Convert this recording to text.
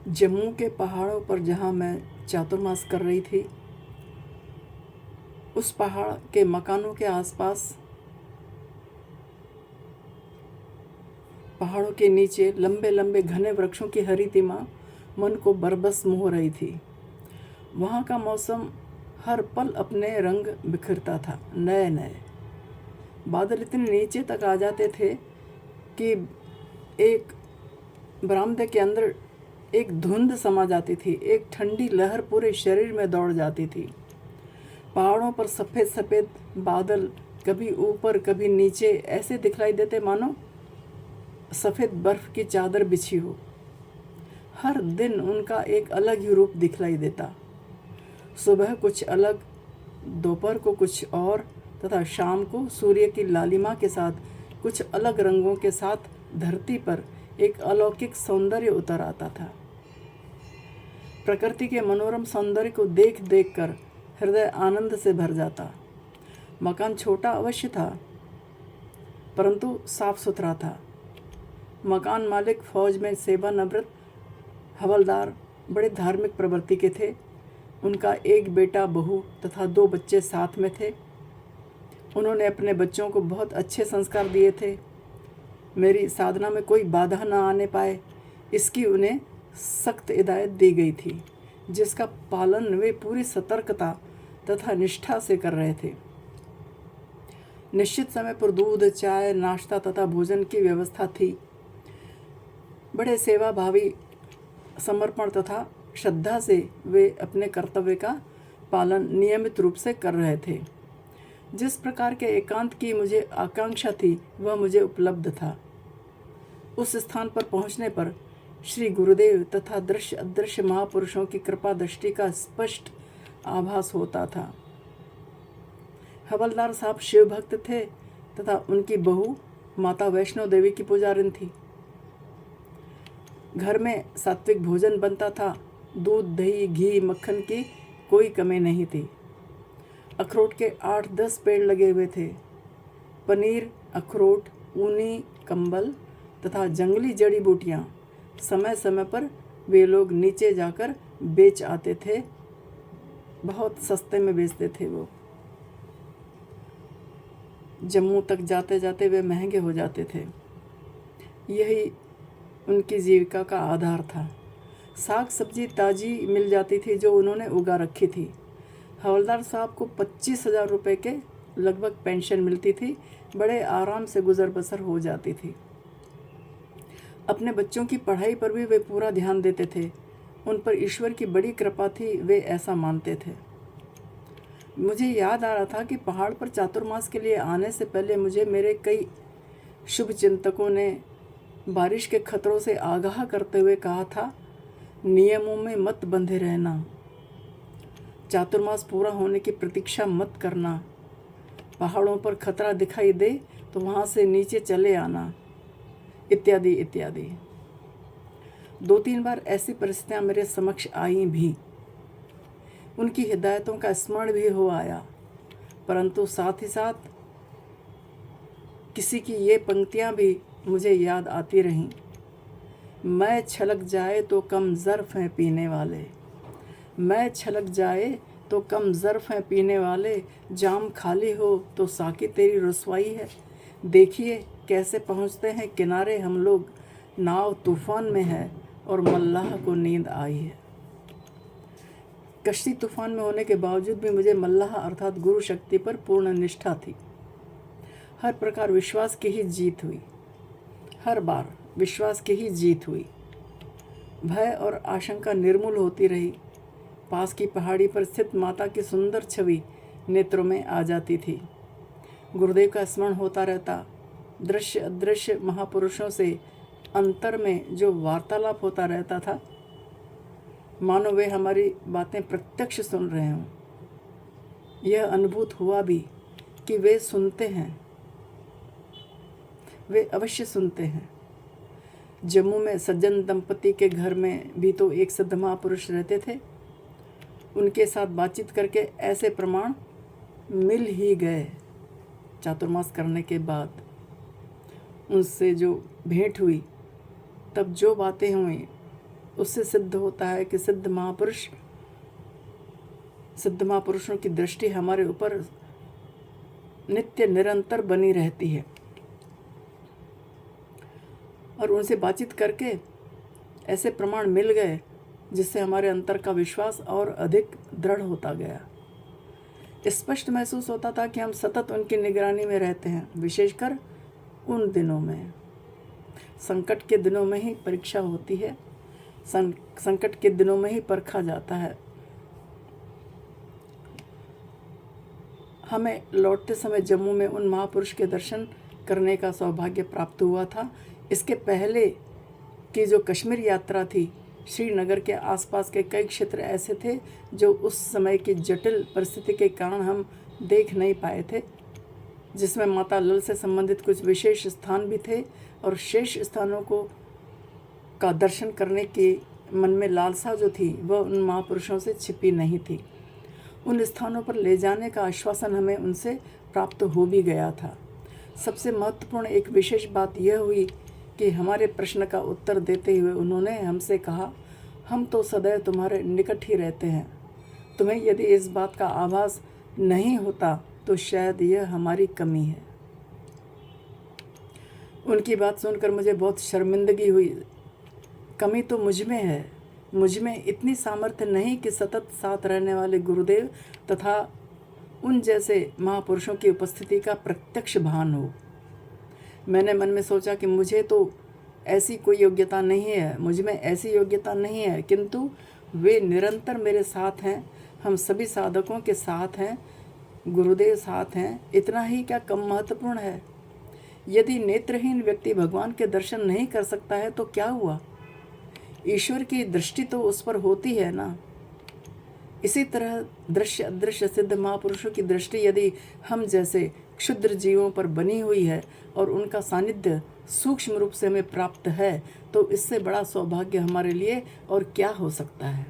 जम्मू के पहाड़ों पर जहाँ मैं चातुर्मास कर रही थी, उस पहाड़ के मकानों के आसपास पहाड़ों के नीचे लंबे लंबे घने वृक्षों की हरी तिमा मन को बरबस मोह रही थी। वहाँ का मौसम हर पल अपने रंग बिखरता था, नए नए। बादल इतने नीचे तक आ जाते थे कि एक बरामदे के अंदर एक धुंध समा जाती थी, एक ठंडी लहर पूरे शरीर में दौड़ जाती थी। पहाड़ों पर सफ़ेद सफ़ेद बादल कभी ऊपर कभी नीचे ऐसे दिखलाई देते मानो सफ़ेद बर्फ़ की चादर बिछी हो। हर दिन उनका एक अलग ही रूप दिखलाई देता। सुबह कुछ अलग, दोपहर को कुछ और, तथा शाम को सूर्य की लालिमा के साथ कुछ अलग रंगों के साथ धरती पर एक अलौकिक सौंदर्य उतर आता था। प्रकृति के मनोरम सौंदर्य को देख देख कर हृदय आनंद से भर जाता। मकान छोटा अवश्य था, परंतु साफ सुथरा था। मकान मालिक फौज में सेवानिवृत्त हवलदार बड़े धार्मिक प्रवृत्ति के थे। उनका एक बेटा, बहू तथा 2 बच्चे साथ में थे। उन्होंने अपने बच्चों को बहुत अच्छे संस्कार दिए थे। मेरी साधना में कोई बाधा न आने पाए, इसकी उन्हें सख्त हिदायत दी गई थी, जिसका पालन वे पूरी सतर्कता तथा निष्ठा से कर रहे थे। निश्चित समय पर दूध, चाय, नाश्ता तथा भोजन की व्यवस्था थी। बड़े सेवाभावी, समर्पण तथा श्रद्धा से वे अपने कर्तव्य का पालन नियमित रूप से कर रहे थे। जिस प्रकार के एकांत की मुझे आकांक्षा थी, वह मुझे उपलब्ध था। उस स्थान पर पहुंचने पर श्री गुरुदेव तथा दृश्य अदृश्य महापुरुषों की कृपा दृष्टि का स्पष्ट आभास होता था। हवलदार साहब शिव भक्त थे तथा उनकी बहू माता वैष्णो देवी की पुजारिन थी। घर में सात्विक भोजन बनता था। दूध, दही, घी, मक्खन की कोई कमी नहीं थी। अखरोट के 8-10 पेड़ लगे हुए थे। पनीर, अखरोट, ऊनी कंबल तथा जंगली जड़ी बूटियाँ समय समय पर वे लोग नीचे जाकर बेच आते थे। बहुत सस्ते में बेचते थे वो। जम्मू तक जाते जाते वे महंगे हो जाते थे। यही उनकी जीविका का आधार था। साग सब्जी ताज़ी मिल जाती थी जो उन्होंने उगा रखी थी। हवलदार साहब को 25,000 रुपये के लगभग पेंशन मिलती थी। बड़े आराम से गुजर बसर हो जाती थी। अपने बच्चों की पढ़ाई पर भी वे पूरा ध्यान देते थे। उन पर ईश्वर की बड़ी कृपा थी, वे ऐसा मानते थे। मुझे याद आ रहा था कि पहाड़ पर चातुर्मास के लिए आने से पहले मुझे मेरे कई शुभ चिंतकों ने बारिश के खतरों से आगाह करते हुए कहा था, नियमों में मत बंधे रहना, चातुर्मास पूरा होने की प्रतीक्षा मत करना, पहाड़ों पर खतरा दिखाई दे तो वहाँ से नीचे चले आना, इत्यादि इत्यादि। 2-3 बार ऐसी परिस्थितियाँ मेरे समक्ष आई भी। उनकी हिदायतों का स्मरण भी हो आया, परंतु साथ ही साथ किसी की ये पंक्तियाँ भी मुझे याद आती रहीं। मैं छलक जाए तो कम ज़र्फ़ हैं पीने वाले, मैं छलक जाए तो कम ज़र्फ़ हैं पीने वाले, जाम खाली हो तो साकी तेरी रुसवाई है। देखिए कैसे पहुँचते हैं किनारे हम लोग, नाव तूफ़ान में है और मल्लाह को नींद आई है। कश्ती तूफ़ान में होने के बावजूद भी मुझे मल्लाह अर्थात गुरु शक्ति पर पूर्ण निष्ठा थी। हर प्रकार विश्वास की ही जीत हुई। हर बार विश्वास की ही जीत हुई। भय और आशंका निर्मूल होती रही। पास की पहाड़ी पर स्थित माता की सुंदर छवि नेत्रों में आ जाती थी। गुरुदेव का स्मरण होता रहता। दृश्य अदृश्य महापुरुषों से अंतर में जो वार्तालाप होता रहता था, मानो वे हमारी बातें प्रत्यक्ष सुन रहे हों। यह अनुभूत हुआ भी कि वे सुनते हैं, वे अवश्य सुनते हैं। जम्मू में सज्जन दंपति के घर में भी तो एक सिद्ध महापुरुष रहते थे। उनके साथ बातचीत करके ऐसे प्रमाण मिल ही गए। चातुर्मास करने के बाद उनसे जो भेंट हुई, तब जो बातें हुई, उससे सिद्ध होता है कि सिद्ध महापुरुषों की दृष्टि हमारे ऊपर नित्य निरंतर बनी रहती है, और उनसे बातचीत करके ऐसे प्रमाण मिल गए जिससे हमारे अंतर का विश्वास और अधिक दृढ़ होता गया। स्पष्ट महसूस होता था कि हम सतत उनकी निगरानी में रहते हैं, विशेषकर उन दिनों में। संकट के दिनों में ही परीक्षा होती है, संकट के दिनों में ही परखा जाता है। हमें लौटते समय जम्मू में उन महापुरुष के दर्शन करने का सौभाग्य प्राप्त हुआ था। इसके पहले की जो कश्मीर यात्रा थी, श्रीनगर के आसपास के कई क्षेत्र ऐसे थे जो उस समय की जटिल परिस्थिति के कारण हम देख नहीं पाए थे, जिसमें माता लल से संबंधित कुछ विशेष स्थान भी थे, और शेष स्थानों का दर्शन करने की मन में लालसा जो थी वह उन महापुरुषों से छिपी नहीं थी। उन स्थानों पर ले जाने का आश्वासन हमें उनसे प्राप्त हो भी गया था। सबसे महत्वपूर्ण एक विशेष बात यह हुई कि हमारे प्रश्न का उत्तर देते हुए उन्होंने हमसे कहा, हम तो सदैव तुम्हारे निकट ही रहते हैं। तुम्हें यदि इस बात का आभास नहीं होता तो शायद यह हमारी कमी है। उनकी बात सुनकर मुझे बहुत शर्मिंदगी हुई। कमी तो मुझ में है, मुझ में इतनी सामर्थ्य नहीं कि सतत साथ रहने वाले गुरुदेव तथा उन जैसे महापुरुषों की उपस्थिति का प्रत्यक्ष भान हो। मैंने मन में सोचा कि मुझे तो ऐसी कोई योग्यता नहीं है, मुझ में ऐसी योग्यता नहीं है, किंतु वे निरंतर मेरे साथ हैं, हम सभी साधकों के साथ हैं, गुरुदेव साथ हैं। इतना ही क्या कम महत्वपूर्ण है? यदि नेत्रहीन व्यक्ति भगवान के दर्शन नहीं कर सकता है तो क्या हुआ? ईश्वर की दृष्टि तो उस पर होती है ना। इसी तरह दृश्य अदृश्य सिद्ध महापुरुषों की दृष्टि यदि हम जैसे क्षुद्र जीवों पर बनी हुई है और उनका सानिध्य सूक्ष्म रूप से हमें प्राप्त है, तो इससे बड़ा सौभाग्य हमारे लिए और क्या हो सकता है।